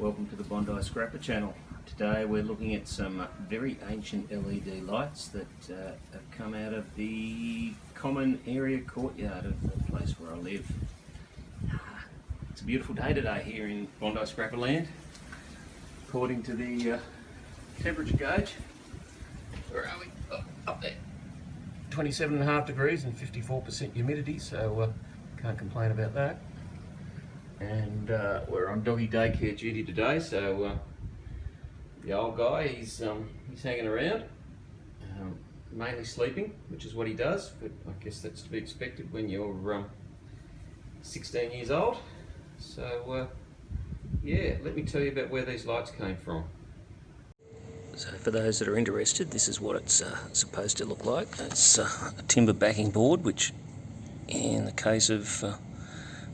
Welcome to the Bondi Scrapper channel. Today we're looking at some very ancient LED lights that have come out of the common area courtyard of the place where I live. It's a beautiful day today here in Bondi Scrapper land. According to the temperature gauge, where are we? Oh, up there. 27.5 degrees and 54% humidity, so can't complain about that. And we're on doggy daycare duty today, so the old guy, he's hanging around, mainly sleeping, which is what he does, but I guess that's to be expected when you're 16 years old. So yeah, let me tell you about where these lights came from. So for those that are interested, this is what it's supposed to look like. It's a timber backing board, which in the case of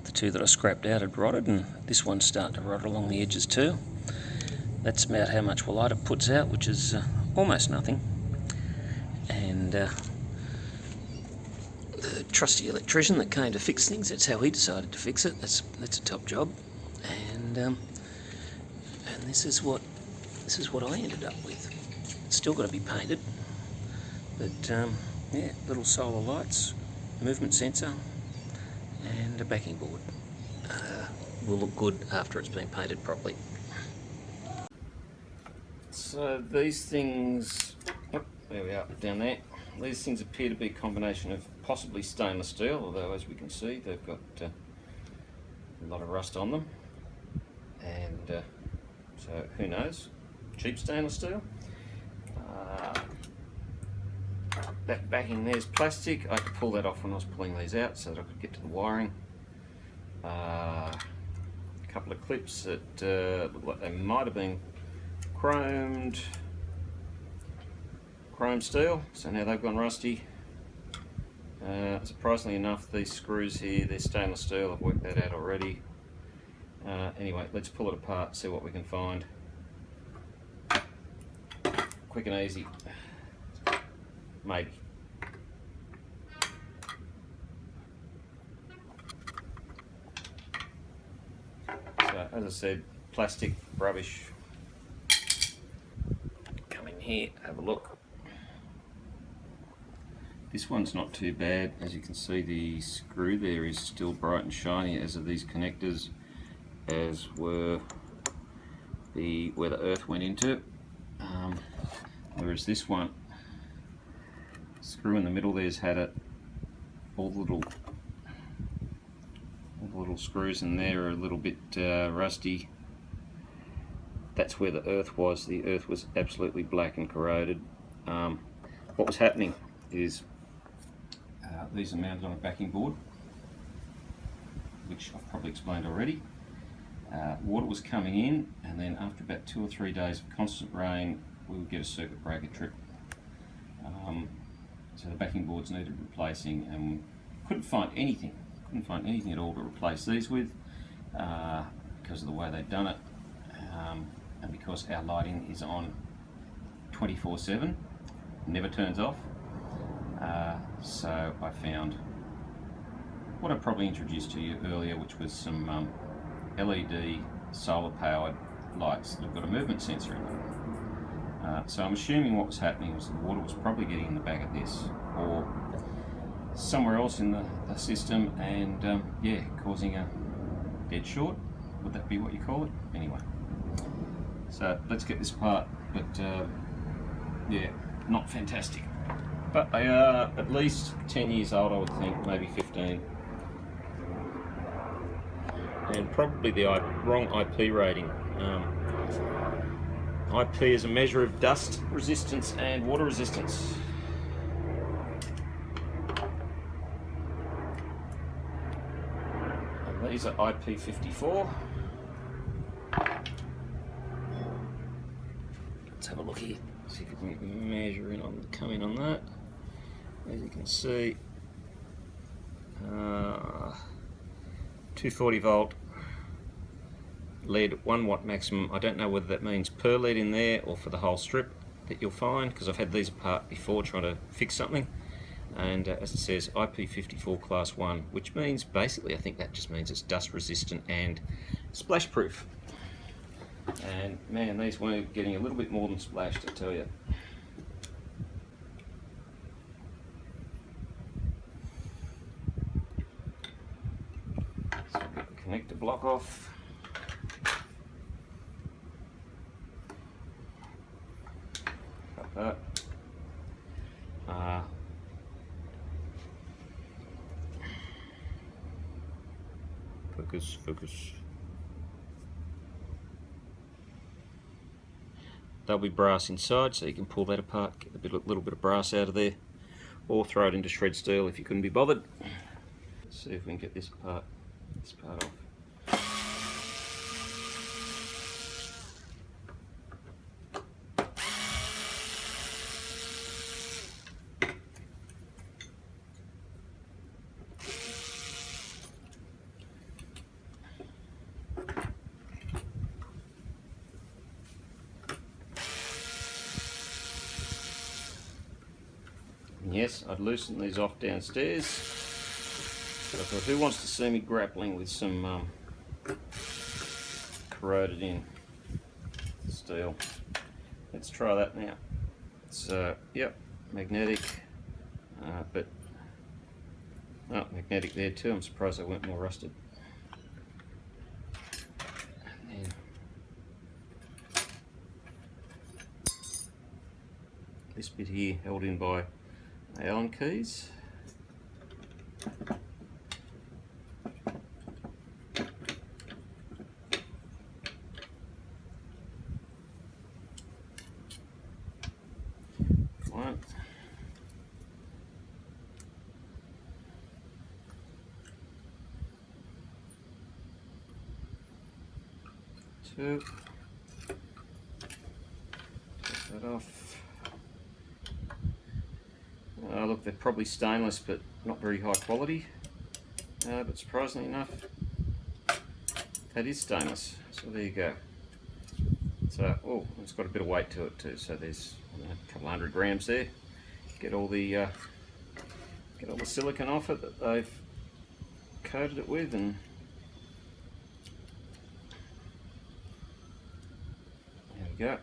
the two that I scrapped out had rotted, and this one's starting to rot along the edges too. That's about how much light it puts out, which is almost nothing. And the trusty electrician that came to fix things, that's how he decided to fix it. That's a top job. And this is what I ended up with. It's still got to be painted, but yeah, little solar lights, movement sensor, and a backing board. Will look good after it's been painted properly. So these things, oh, there we are, down there. These things appear to be a combination of possibly stainless steel, although as we can see they've got a lot of rust on them, and so who knows, cheap stainless steel. That backing there's plastic. I had to pull that off when I was pulling these out so that I could get to the wiring. A couple of clips that look like they might have been chrome steel, so now they've gone rusty. Surprisingly enough, these screws here, they're stainless steel. I've worked that out already. Anyway, let's pull it apart, see what we can find. Quick and easy. Maybe. So, as I said, plastic, rubbish. Come in here, have a look. This one's not too bad. As you can see, the screw there is still bright and shiny, as are these connectors, as were where the earth went into. Whereas this one, screw in the middle there's had it. All the little screws in there are a little bit rusty. That's where the earth was. The earth was absolutely black and corroded. What was happening is these are mounted on a backing board, which I've probably explained already. Water was coming in, and then after about 2 or 3 days of constant rain, we would get a circuit breaker trip. So the backing boards needed replacing, and couldn't find anything at all to replace these with, because of the way they'd done it, and because our lighting is on 24/7, never turns off. So I found what I probably introduced to you earlier, which was some LED solar powered lights that have got a movement sensor in them. So I'm assuming what was happening was the water was probably getting in the back of this or somewhere else in the system, and yeah, causing a dead short. Would that be what you call it? Anyway, so let's get this apart. But yeah, not fantastic. But they are at least 10 years old, I would think, maybe 15. And probably the wrong IP rating. IP is a measure of dust resistance and water resistance. And these are IP54. Let's have a look here, see if we can measure in on, come in on that. As you can see, 240 volt. LED 1 watt maximum. I don't know whether that means per LED in there or for the whole strip that you'll find, because I've had these apart before trying to fix something. And as it says, IP54 class 1, which means basically, I think that just means it's dust resistant and splash proof. And man, these weren't getting a little bit more than splashed, I tell you. So we'll get the connector block off. Cut that. Focus. There'll be brass inside, so you can pull that apart, get a little bit of brass out of there, or throw it into shred steel if you couldn't be bothered. Let's see if we can get this part off. Yes, I'd loosen these off downstairs. So I thought, who wants to see me grappling with some corroded in steel? Let's try that now. It's yep, magnetic, but magnetic there too. I'm surprised I weren't more rusted. And then this bit here held in by Allen keys. One. Two. Take that off. Look, they're probably stainless, but not very high quality. But surprisingly enough, that is stainless. So there you go. So, oh, it's got a bit of weight to it too. So there's a couple 100 grams there. Get all the silicone off it that they've coated it with, and there we go.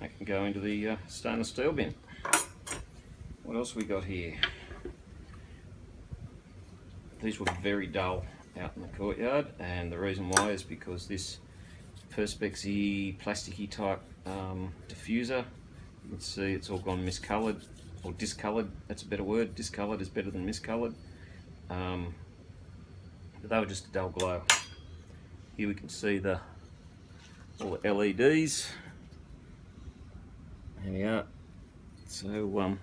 That can go into the stainless steel bin. What else we got here? These were very dull out in the courtyard, and the reason why is because this Perspex-y plasticky type diffuser, you can see it's all gone miscoloured, or discoloured. That's a better word. Discoloured is better than miscoloured. But they were just a dull glow. Here we can see all the LEDs. There we are. So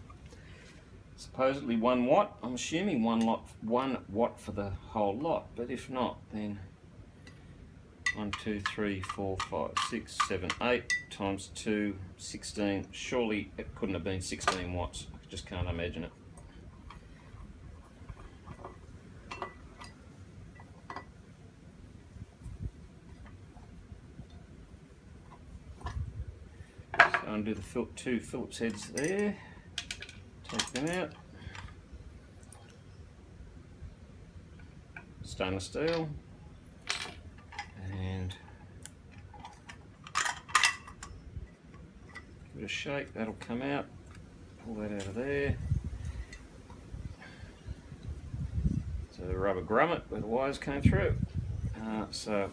supposedly 1 watt. I'm assuming 1 watt for the whole lot, but if not, then 1, 2, 3, 4, 5, 6, 7, 8 times 2, 16. Surely it couldn't have been 16 watts. I just can't imagine it. Undo the 2 Phillips heads there, take them out. Stainless steel, and give it a shake, that'll come out. Pull that out of there. So the rubber grommet where the wires came through. So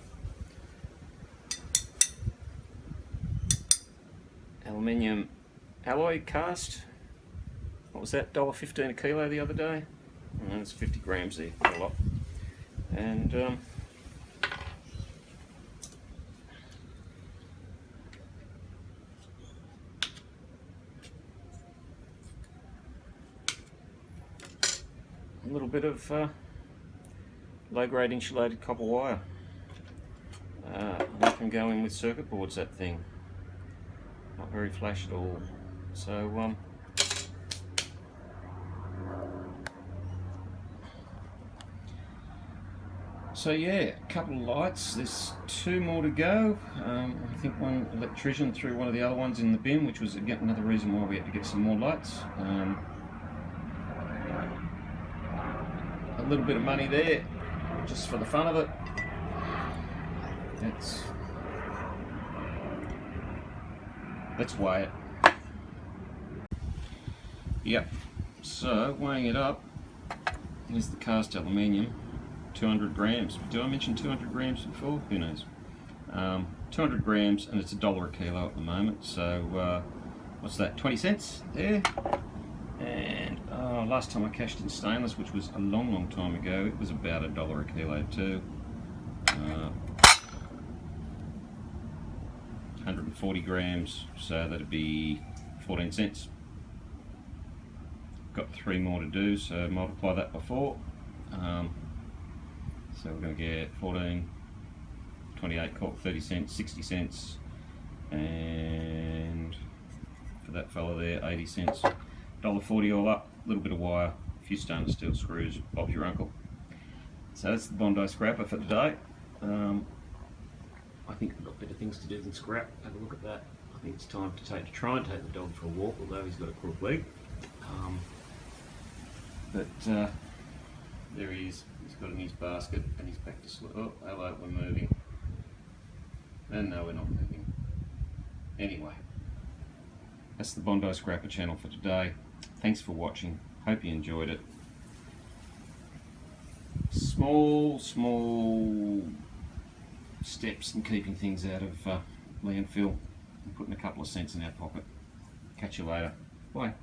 aluminium alloy cast. What was that? $1.15 a kilo the other day. And it's 50 grams there, quite a lot. And a little bit of low-grade insulated copper wire. That can go in with circuit boards, that thing. Not very flash at all. So yeah, a couple of lights. There's 2 more to go. I think one electrician threw one of the other ones in the bin, which was again another reason why we had to get some more lights. a little bit of money there, just for the fun of it. Let's weigh it. Yep, so weighing it up, here's the cast aluminium, 200 grams. Did I mention 200 grams before? Who knows? 200 grams, and it's $1 a kilo at the moment, so what's that, 20 cents there? And last time I cashed in stainless, which was a long time ago, it was about $1 a kilo too. 140 grams, so that'd be 14 cents. Got 3 more to do, so multiply that by 4. So we're going to get 14, 28, 30 cents, 60 cents, and for that fella there, 80 cents. $1.40 all up, a little bit of wire, a few stainless steel screws, Bob's your uncle. So that's the Bondi scrapper for today. I think we've got better things to do than scrap. Have a look at that. I think it's time to try and take the dog for a walk, although he's got a crook leg. There he is. He's got it in his basket and he's back to sleep. Oh, hello, we're moving. And no, we're not moving. Anyway, that's the Bondi Scrapper channel for today. Thanks for watching. Hope you enjoyed it. Small steps in keeping things out of landfill and putting a couple of cents in our pocket. Catch you later. Bye.